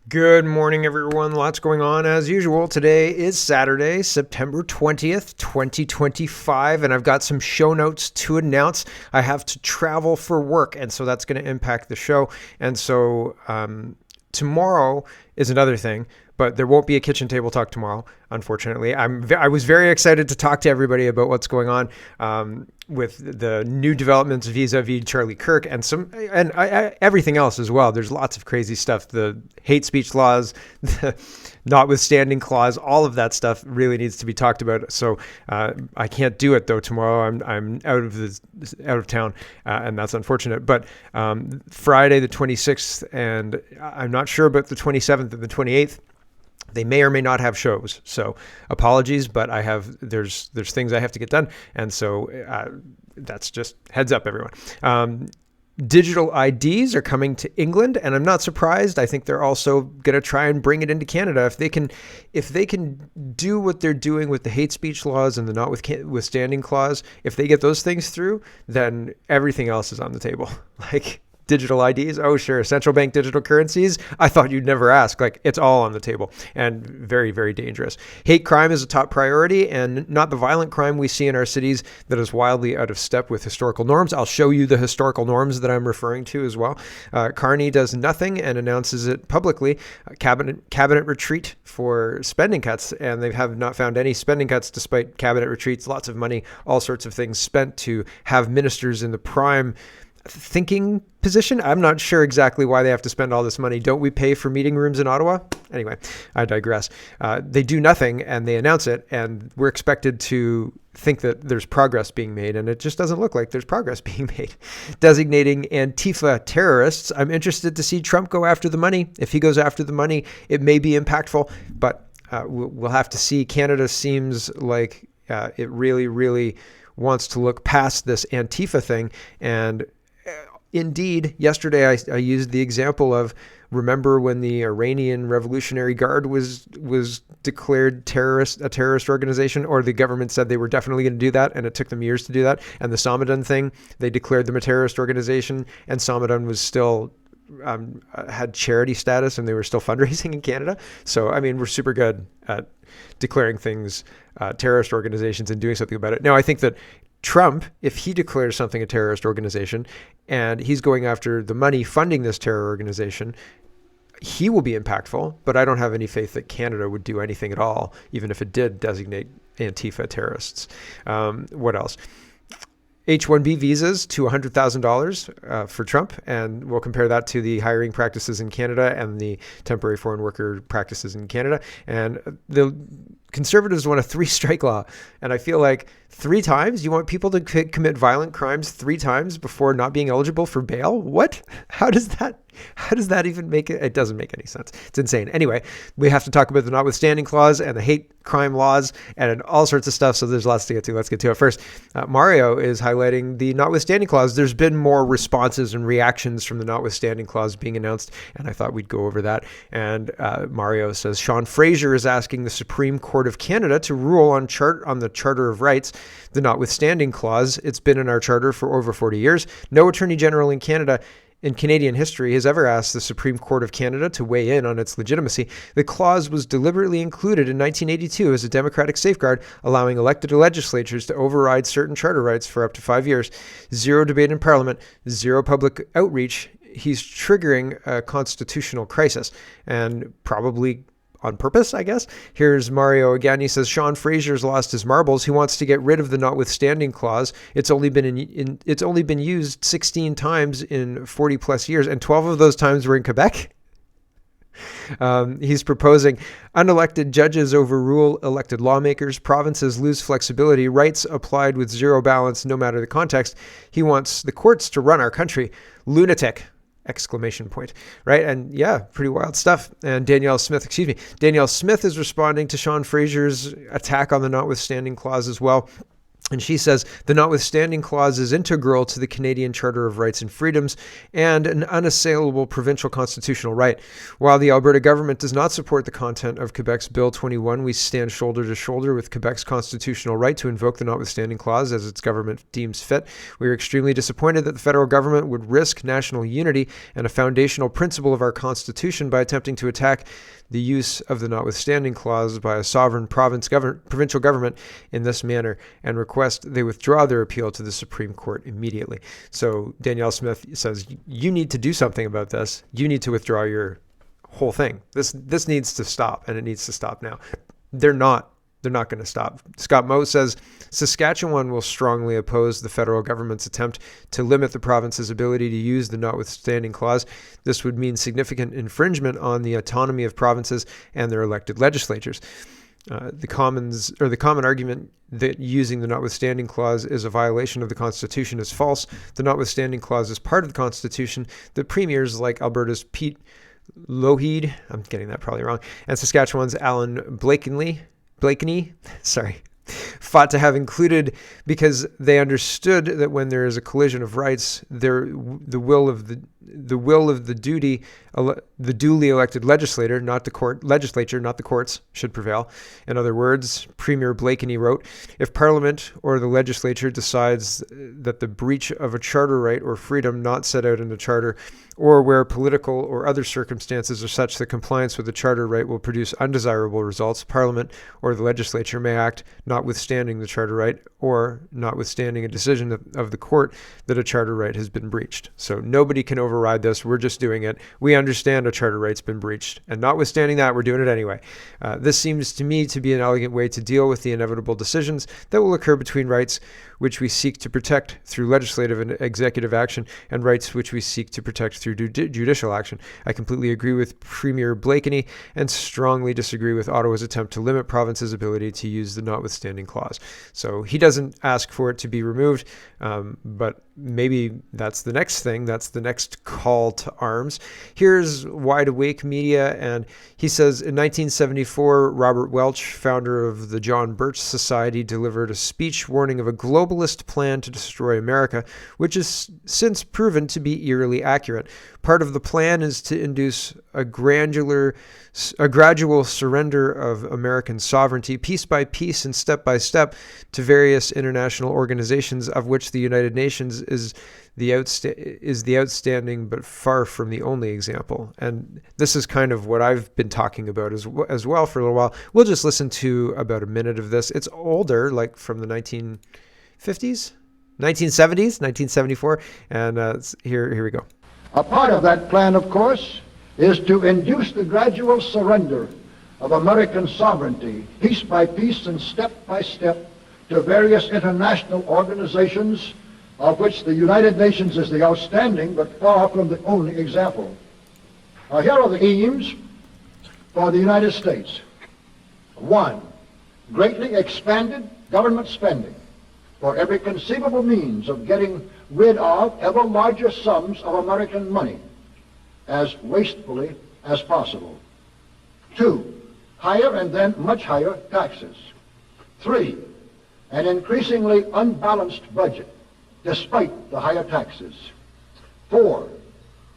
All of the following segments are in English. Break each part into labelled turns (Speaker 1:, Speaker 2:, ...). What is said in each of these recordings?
Speaker 1: Good morning, everyone. Lots going on as usual. Today is Saturday, September 20th, 2025, and I've got some show notes to announce. I have to travel for work, and so that's going to impact the show. And so tomorrow is another thing, but there won't be a kitchen table talk tomorrow, unfortunately. I was very excited to talk to everybody about what's going on with the new developments vis-a-vis Charlie Kirk and everything else as well. There's lots of crazy stuff. The hate speech laws, the notwithstanding clause, all of that stuff really needs to be talked about. So I can't do it though tomorrow. I'm out of town, and that's unfortunate. But Friday the 26th, and I'm not sure about the 27th and the 28th. They may or may not have shows, so apologies, but there's things I have to get done, and so that's just heads up, everyone. Digital IDs are coming to England, and I'm not surprised. I think they're also going to try and bring it into Canada if they can do what they're doing with the hate speech laws and the notwithstanding clause. If they get those things through, then everything else is on the table. Like digital IDs, oh sure, central bank digital currencies. I thought you'd never ask. Like, it's all on the table, and very, very dangerous. Hate crime is a top priority, and not the violent crime we see in our cities that is wildly out of step with historical norms. I'll show you the historical norms that I'm referring to as well. Carney does nothing and announces it publicly. Cabinet retreat for spending cuts, and they have not found any spending cuts despite cabinet retreats. Lots of money, all sorts of things spent to have ministers in the prime thinking position. I'm not sure exactly why they have to spend all this money. Don't we pay for meeting rooms in Ottawa? Anyway, I digress. They do nothing and they announce it, and we're expected to think that there's progress being made, and it just doesn't look like there's progress being made. Designating Antifa terrorists. I'm interested to see Trump go after the money. If he goes after the money, it may be impactful, but we'll have to see. Canada seems like it really, really wants to look past this Antifa thing, and indeed, yesterday I used the example of, remember when the Iranian Revolutionary Guard was declared a terrorist organization, or the government said they were definitely going to do that, and it took them years to do that. And the Samadhan thing, they declared them a terrorist organization, and Samadhan was still had charity status, and they were still fundraising in Canada. So, I mean, we're super good at declaring things terrorist organizations and doing something about it. Now, I think that Trump, if he declares something a terrorist organization and he's going after the money funding this terror organization, he will be impactful, but I don't have any faith that Canada would do anything at all, even if it did designate Antifa terrorists. What else? H-1B visas to $100,000 for Trump, and we'll compare that to the hiring practices in Canada and the temporary foreign worker practices in Canada. And the Conservatives want a 3-strike law, and I feel like 3 times? You want people to commit violent crimes 3 times before not being eligible for bail? What? How does that even make it? It doesn't make any sense. It's insane. Anyway, we have to talk about the notwithstanding clause and the hate crime laws and all sorts of stuff. So there's lots to get to. Let's get to it first. Mario is highlighting the notwithstanding clause. There's been more responses and reactions from the notwithstanding clause being announced, and I thought we'd go over that. And Mario says, Sean Fraser is asking the Supreme Court of Canada to rule on the Charter of Rights, the notwithstanding clause. It's been in our charter for over 40 years. No Attorney General in Canada in Canadian history has ever asked the Supreme Court of Canada to weigh in on its legitimacy. The clause was deliberately included in 1982 as a democratic safeguard, allowing elected legislatures to override certain charter rights for up to 5 years. Zero debate in Parliament, zero public outreach. He's triggering a constitutional crisis, and probably on purpose, I guess. Here's Mario again. He says, Sean Fraser's lost his marbles. He wants to get rid of the notwithstanding clause. It's only been used 16 times in 40 plus years, and 12 of those times were in Quebec. He's proposing unelected judges overrule elected lawmakers, provinces lose flexibility, rights applied with zero balance no matter the context. He wants the courts to run our country. Lunatic! Exclamation point, right? And yeah, pretty wild stuff. And Danielle Smith is responding to Sean Fraser's attack on the notwithstanding clause as well. And she says, the notwithstanding clause is integral to the Canadian Charter of Rights and Freedoms and an unassailable provincial constitutional right. While the Alberta government does not support the content of Quebec's Bill 21, we stand shoulder to shoulder with Quebec's constitutional right to invoke the notwithstanding clause as its government deems fit. We are extremely disappointed that the federal government would risk national unity and a foundational principle of our Constitution by attempting to attack the use of the notwithstanding clause by a sovereign provincial government in this manner, and request they withdraw their appeal to the Supreme Court immediately. So Danielle Smith says, you need to do something about this. You need to withdraw your whole thing. This needs to stop, and it needs to stop now. They're not going to stop. Scott Moe says, Saskatchewan will strongly oppose the federal government's attempt to limit the province's ability to use the notwithstanding clause. This would mean significant infringement on the autonomy of provinces and their elected legislatures. The common argument that using the notwithstanding clause is a violation of the Constitution is false. The notwithstanding clause is part of the Constitution that premiers like Alberta's Pete Lougheed, I'm getting that probably wrong, and Saskatchewan's Alan Blakeney, fought to have included because they understood that when there is a collision of rights, the will of the duly elected legislature, not the courts, should prevail. In other words, Premier Blakeney wrote, if Parliament or the legislature decides that the breach of a charter right or freedom not set out in the charter, or where political or other circumstances are such that compliance with the charter right will produce undesirable results, Parliament or the legislature may act notwithstanding the charter right or notwithstanding a decision of the court that a charter right has been breached. So nobody can override this. We're just doing it. We understand a charter right's been breached, and notwithstanding that, we're doing it anyway. This seems to me to be an elegant way to deal with the inevitable decisions that will occur between rights which we seek to protect through legislative and executive action and rights which we seek to protect through judicial action. I completely agree with Premier Blakeney and strongly disagree with Ottawa's attempt to limit provinces' ability to use the notwithstanding clause. So he doesn't ask for it to be removed, but maybe that's the next thing. That's the next call to arms. Here's Wide Awake Media, and he says, in 1974, Robert Welch, founder of the John Birch Society, delivered a speech warning of a globalist plan to destroy America, which is since proven to be eerily accurate. Part of the plan is to induce a gradual surrender of American sovereignty, piece by piece and step by step, to various international organizations, of which the United Nations is the outstanding but far from the only example. And this is kind of what I've been talking about as well for a little while. We'll just listen to about a minute of this. It's older, like from the 1950s, 1970s, 1974. And here we go.
Speaker 2: A part of that plan, of course, is to induce the gradual surrender of American sovereignty, piece by piece and step by step, to various international organizations, of which the United Nations is the outstanding but far from the only example. Here are the aims for the United States. 1, greatly expanded government spending for every conceivable means of getting rid of ever larger sums of American money as wastefully as possible. 2, higher and then much higher taxes. 3, an increasingly unbalanced budget despite the higher taxes. 4,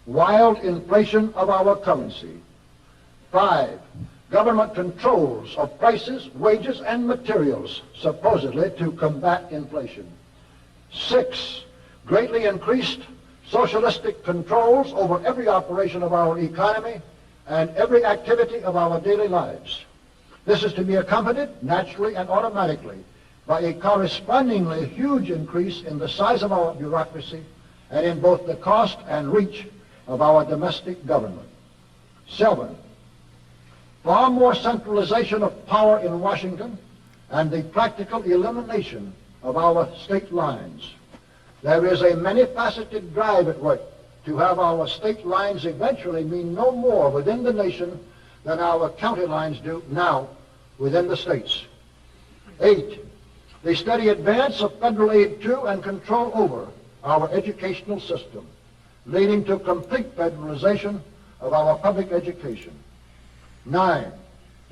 Speaker 2: wild inflation of our currency. 5, government controls of prices, wages, and materials, supposedly to combat inflation. 6, greatly increased socialistic controls over every operation of our economy and every activity of our daily lives. This is to be accompanied naturally and automatically by a correspondingly huge increase in the size of our bureaucracy and in both the cost and reach of our domestic government. 7, far more centralization of power in Washington and the practical elimination of our state lines. There is a many-faceted drive at work to have our state lines eventually mean no more within the nation than our county lines do now within the states. 8, the steady advance of federal aid to and control over our educational system, leading to complete federalization of our public education. 9,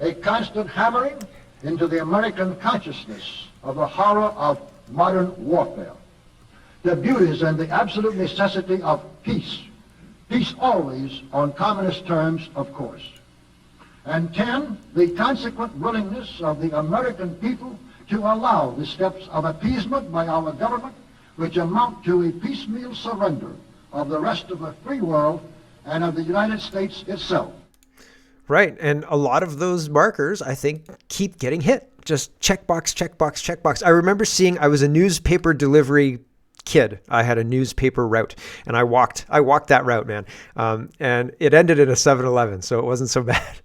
Speaker 2: a constant hammering into the American consciousness of the horror of modern warfare. The beauties and the absolute necessity of peace. Peace always on communist terms, of course. And 10, the consequent willingness of the American people to allow the steps of appeasement by our government, which amount to a piecemeal surrender of the rest of the free world and of the United States itself.
Speaker 1: Right. And a lot of those markers, I think, keep getting hit. Just checkbox, checkbox, checkbox. I remember I was a newspaper delivery kid. I had a newspaper route and I walked that route, man. And it ended in a 7-Eleven, so it wasn't so bad.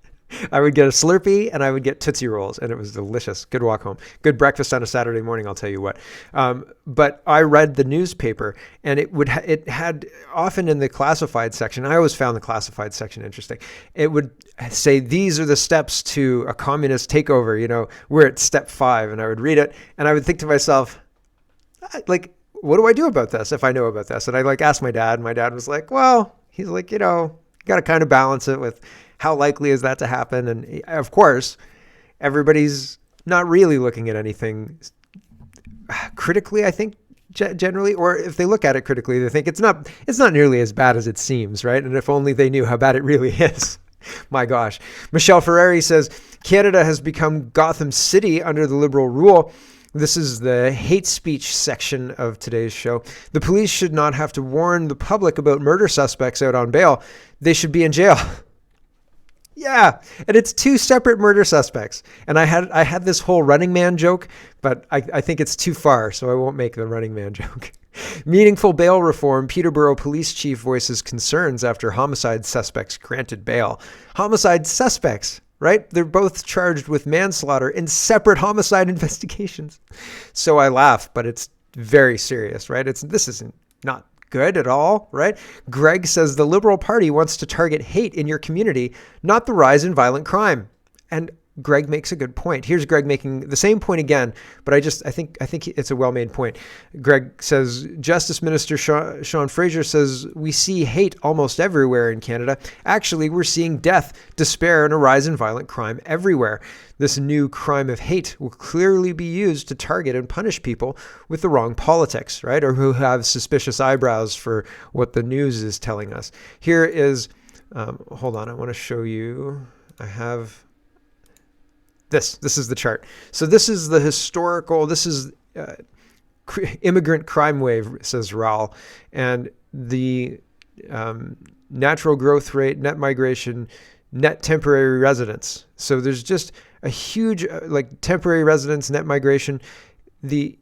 Speaker 1: I would get a Slurpee and I would get Tootsie Rolls, and it was delicious. Good walk home. Good breakfast on a Saturday morning, I'll tell you what. But I read the newspaper, and it had often in the classified section, I always found the classified section interesting. It would say, these are the steps to a communist takeover. You know, we're at step 5, and I would read it, and I would think to myself, like, what do I do about this if I know about this? And I asked my dad, and my dad was like, well, he's like, you got to kind of balance it with how likely is that to happen? And of course, everybody's not really looking at anything critically, I think, generally, or if they look at it critically, they think it's not nearly as bad as it seems, right? And if only they knew how bad it really is. My gosh. Michelle Ferrari says, Canada has become Gotham City under the Liberal rule. This is the hate speech section of today's show. The police should not have to warn the public about murder suspects out on bail. They should be in jail. Yeah, and it's 2 separate murder suspects. And I had this whole Running Man joke, but I think it's too far, so I won't make the Running Man joke. Meaningful bail reform. Peterborough police chief voices concerns after homicide suspects granted bail. Homicide suspects, right? They're both charged with manslaughter in separate homicide investigations. So I laugh, but it's very serious, right? This isn't not good at all, right? Greg says the Liberal Party wants to target hate in your community, not the rise in violent crime. And Greg makes a good point. Here's Greg making the same point again, but I think it's a well-made point. Greg says, Justice Minister Sean Fraser says, we see hate almost everywhere in Canada. Actually, we're seeing death, despair, and a rise in violent crime everywhere. This new crime of hate will clearly be used to target and punish people with the wrong politics, right? Or who have suspicious eyebrows for what the news is telling us. Here is, hold on, I want to show you. I have this. This is the chart. So this is the historical, this is immigrant crime wave, says Raul. And the natural growth rate, net migration, net temporary residence. So there's just a huge, temporary residence, net migration, the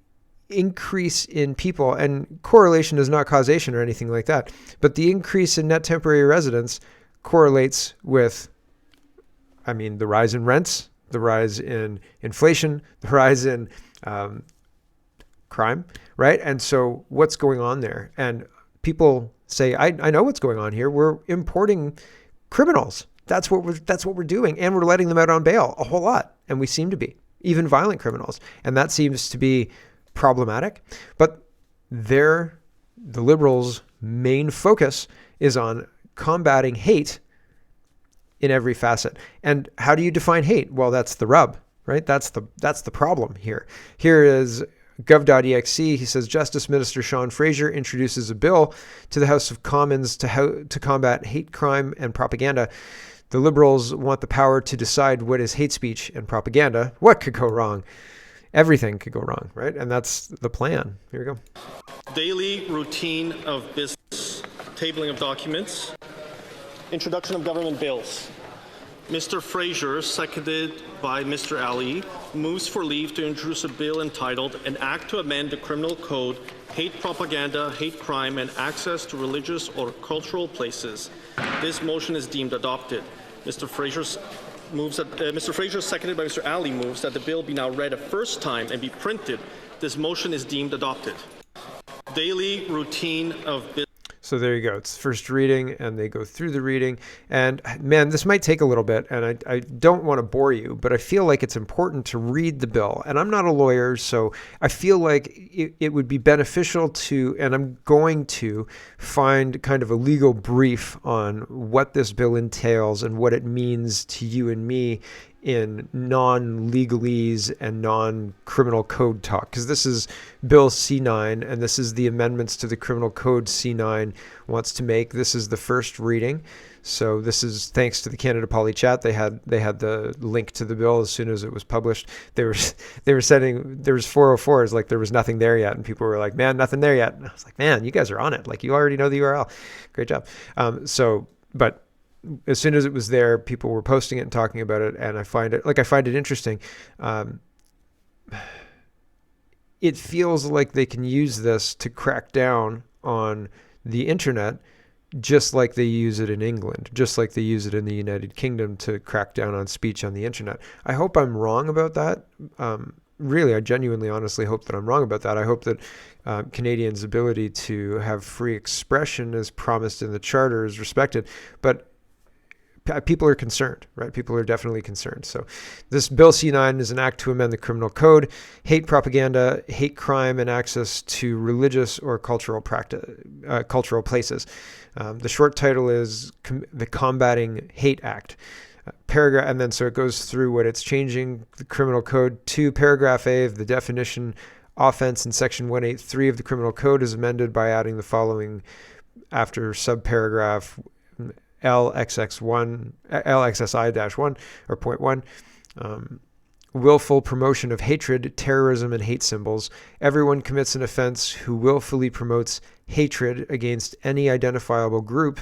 Speaker 1: increase in people, and correlation is not causation or anything like that, but the increase in net temporary residence correlates with, the rise in rents, the rise in inflation, the rise in crime, right? And so what's going on there? And people say, I know what's going on here. We're importing criminals. That's what we're doing. And we're letting them out on bail a whole lot. And we seem to be, even violent criminals. And that seems to be problematic. But the Liberals' main focus is on combating hate in every facet. And how do you define hate? Well, that's the rub, right? That's the problem here. Here is gov.exe. He says, Justice Minister Sean Fraser introduces a bill to the House of Commons to combat hate crime and propaganda. The Liberals want the power to decide what is hate speech and propaganda. What could go wrong? Everything could go wrong, right? And that's the plan. Here we go.
Speaker 3: Daily routine of business, tabling of documents, introduction of government bills. Mr. Fraser, seconded by Mr. Ali, moves for leave to introduce a bill entitled An Act to Amend the Criminal Code, Hate Propaganda, Hate Crime, and Access to Religious or Cultural Places. This motion is deemed adopted. Mr. Fraser, seconded by Mr. Ali, moves that the bill be now read a first time and be printed. This motion is deemed adopted. Daily routine of business.
Speaker 1: So there you go. It's first reading, and they go through the reading. And man, this might take a little bit, and I don't want to bore you, but I feel like it's important to read the bill. And I'm not a lawyer, so I feel like it would be beneficial to, and I'm going to find kind of a legal brief on what this bill entails and what it means to you and me in non-legalese and non-criminal code talk, because this is Bill C9, and this is the amendments to the Criminal Code C9 wants to make. This is the first reading. So this is thanks to the Canada Poly Chat. They had the link to the bill as soon as it was published. They were sending, there was 404s, like there was nothing there yet, and people were like, man, nothing there yet. And I was like, man, you guys are on it. Like, you already know the URL. Great job. But as soon as it was there, people were posting it and talking about it, and I find it interesting. It feels like they can use this to crack down on the internet, just like they use it in England, just like they use it in the United Kingdom to crack down on speech on the internet. I hope I'm wrong about that. Really, I genuinely, honestly hope that I'm wrong about that. I hope that Canadians' ability to have free expression as promised in the Charter is respected. But people are concerned, right? People are definitely concerned. So this Bill C9 is an act to amend the criminal code, hate propaganda, hate crime, and access to religious or cultural places. The short title is the Combating Hate Act. Paragraph, and then so it goes through what it's changing the criminal code to. Paragraph A of the definition offense in section 183 of the criminal code is amended by adding the following after subparagraph LXSI-1 or point 1. Willful promotion of hatred, terrorism, and hate symbols. Everyone commits an offense who willfully promotes hatred against any identifiable group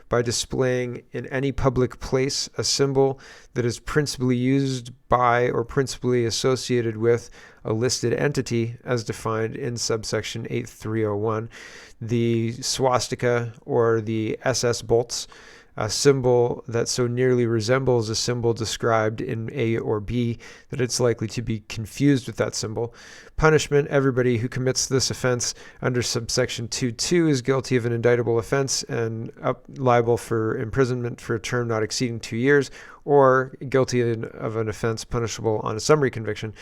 Speaker 1: by displaying in any public place a symbol that is principally used by or principally associated with a listed entity as defined in subsection 8301. The swastika or the SS bolts, a symbol that so nearly resembles a symbol described in A or B that it's likely to be confused with that symbol. Punishment: everybody who commits this offense under subsection 2.2 is guilty of an indictable offense and liable for imprisonment for a term not exceeding 2 years, or guilty of an offense punishable on a summary conviction.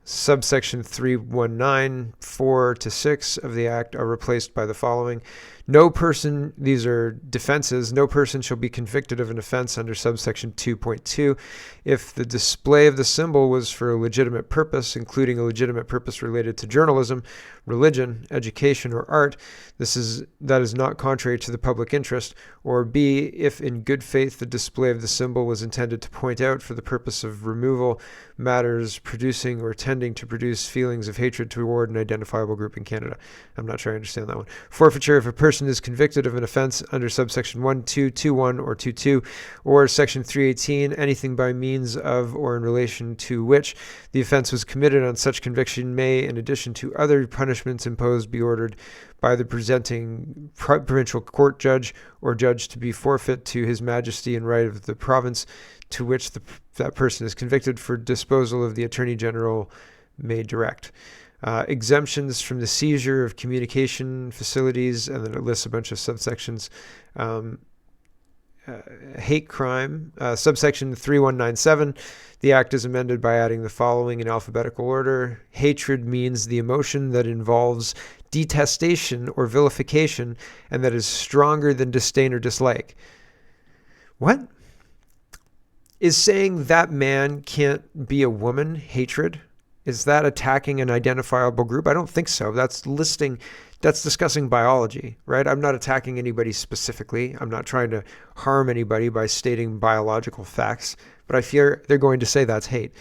Speaker 1: Subsection 319, 4 to 6 of the Act are replaced by the following. No person, these are defenses, no person shall be convicted of an offense under subsection 2.2 if the display of the symbol was for a legitimate purpose, including a legitimate purpose related to journalism, religion, education, or art. That is not contrary to the public interest. Or B, if in good faith the display of the symbol was intended to point out for the purpose of removal matters producing or tending to produce feelings of hatred toward an identifiable group in Canada. I'm not sure I understand that one. Forfeiture: if a person is convicted of an offense under subsection 1.2, 2.1, or 2.2, or section 318, anything by means of or in relation to which the offense was committed on such conviction may, in addition to other punishments imposed, be ordered by the presenting provincial court judge or judge to be forfeit to His Majesty in right of the province to which that person is convicted for disposal of the Attorney General may direct. Exemptions from the seizure of communication facilities, and then it lists a bunch of subsections. Hate crime, subsection 3197. The Act is amended by adding the following in alphabetical order. Hatred means the emotion that involves detestation or vilification and that is stronger than disdain or dislike. What? Is saying that man can't be a woman hatred? Is that attacking an identifiable group? I don't think so. That's discussing biology, right? I'm not attacking anybody specifically. I'm not trying to harm anybody by stating biological facts, but I fear they're going to say that's hate.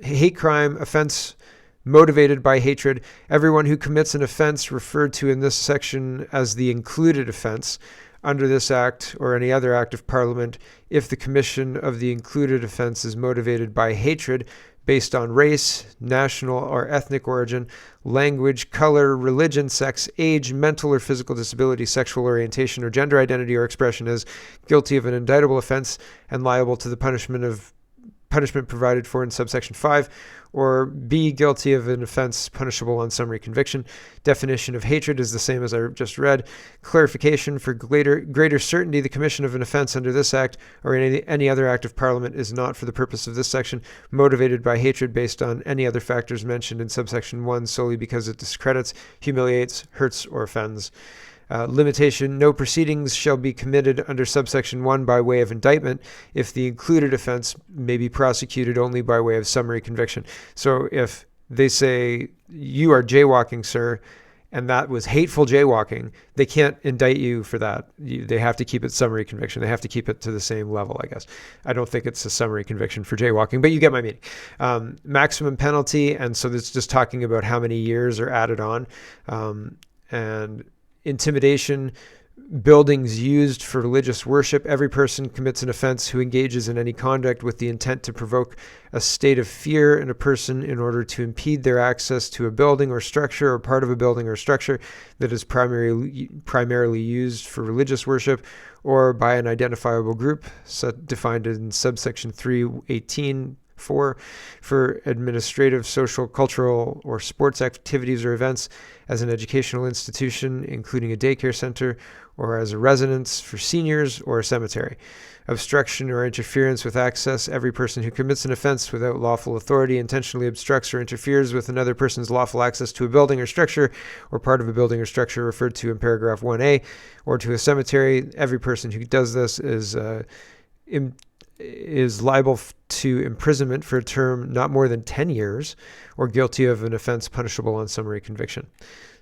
Speaker 1: Hate crime, offense motivated by hatred. Everyone who commits an offense referred to in this section as the included offense under this act or any other act of Parliament, if the commission of the included offense is motivated by hatred based on race, national or ethnic origin, language, color, religion, sex, age, mental or physical disability, sexual orientation, or gender identity or expression, is guilty of an indictable offense and liable to the punishment provided for in subsection 5, or B, guilty of an offense punishable on summary conviction. Definition of hatred is the same as I just read. Clarification: for greater certainty, the commission of an offense under this act or any other act of Parliament is not, for the purpose of this section, motivated by hatred based on any other factors mentioned in subsection 1 solely because it discredits, humiliates, hurts, or offends. Limitation, no proceedings shall be committed under subsection 1 by way of indictment if the included offense may be prosecuted only by way of summary conviction. So if they say, you are jaywalking, sir, and that was hateful jaywalking, they can't indict you for that. They have to keep it summary conviction. They have to keep it to the same level, I guess. I don't think it's a summary conviction for jaywalking, but you get my meaning. Maximum penalty, and so it's just talking about how many years are added on. And intimidation, buildings used for religious worship. Every person commits an offense who engages in any conduct with the intent to provoke a state of fear in a person in order to impede their access to a building or structure or part of a building or structure that is primarily used for religious worship, or by an identifiable group defined in subsection 318 for administrative, social, cultural, or sports activities or events, as an educational institution, including a daycare center, or as a residence for seniors or a cemetery. Obstruction or interference with access. Every person who commits an offense without lawful authority intentionally obstructs or interferes with another person's lawful access to a building or structure or part of a building or structure referred to in paragraph 1A, or to a cemetery. Every person who does this is liable to imprisonment for a term not more than 10 years or guilty of an offense punishable on summary conviction.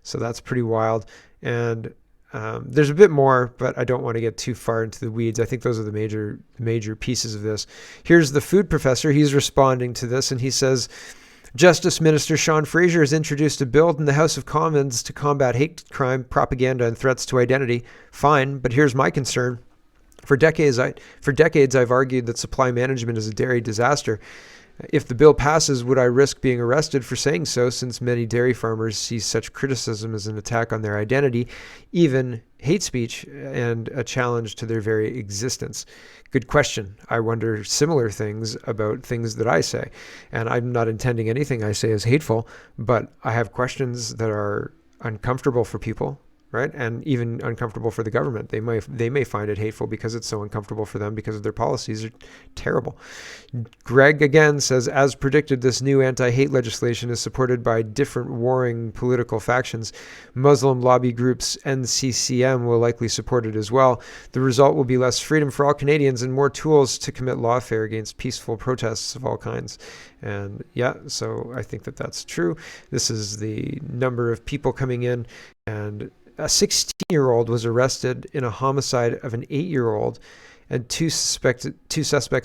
Speaker 1: So that's pretty wild. And there's a bit more, but I don't want to get too far into the weeds. I think those are the major pieces of this. Here's the food professor. He's responding to this, and he says, Justice Minister Sean Fraser has introduced a bill in the House of Commons to combat hate crime, propaganda, and threats to identity. Fine, but here's my concern. For decades, I've argued that supply management is a dairy disaster. If the bill passes, would I risk being arrested for saying so, since many dairy farmers see such criticism as an attack on their identity, even hate speech, and a challenge to their very existence? Good question. I wonder similar things about things that I say. And I'm not intending anything I say as hateful, but I have questions that are uncomfortable for people, right? And even uncomfortable for the government. They may find it hateful because it's so uncomfortable for them because of their policies are terrible. Greg again says, as predicted, this new anti-hate legislation is supported by different warring political factions. Muslim lobby groups NCCM will likely support it as well. The result will be less freedom for all Canadians and more tools to commit lawfare against peaceful protests of all kinds. And yeah, so I think that that's true. This is the number of people coming in, and a 16-year-old was arrested in a homicide of an 8-year-old, and two suspects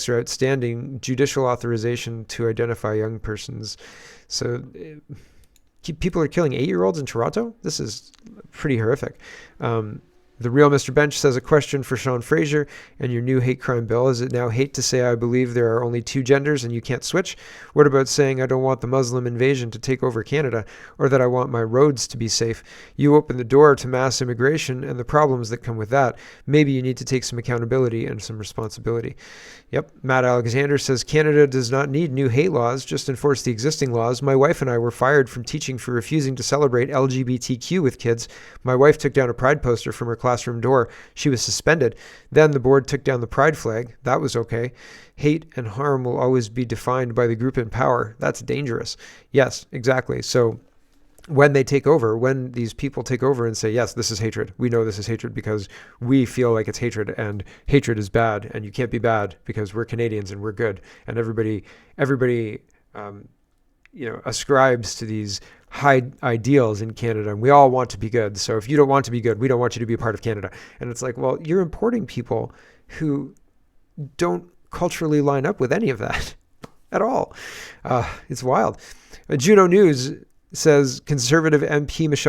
Speaker 1: are outstanding. Judicial authorization to identify young persons. So people are killing 8-year-olds in Toronto? This is pretty horrific. The real Mr. Bench says, a question for Sean Fraser and your new hate crime bill. Is it now hate to say I believe there are only two genders and you can't switch? What about saying I don't want the Muslim invasion to take over Canada, or that I want my roads to be safe? You open the door to mass immigration and the problems that come with that. Maybe you need to take some accountability and some responsibility. Yep. Matt Alexander says, Canada does not need new hate laws, just enforce the existing laws. My wife and I were fired from teaching for refusing to celebrate LGBTQ with kids. My wife took down a pride poster from her classroom door. She was suspended. Then the board took down the pride flag. That was okay. Hate and harm will always be defined by the group in power. That's dangerous. Yes, exactly. So when they take over, when these people take over and say, yes, this is hatred. We know this is hatred because we feel like it's hatred, and hatred is bad, and you can't be bad because we're Canadians and we're good. And everybody ascribes to these high ideals in Canada, and we all want to be good. So if you don't want to be good, we don't want you to be a part of Canada. And it's like, well, you're importing people who don't culturally line up with any of that at all. It's wild. Juno News says Conservative MP Michelle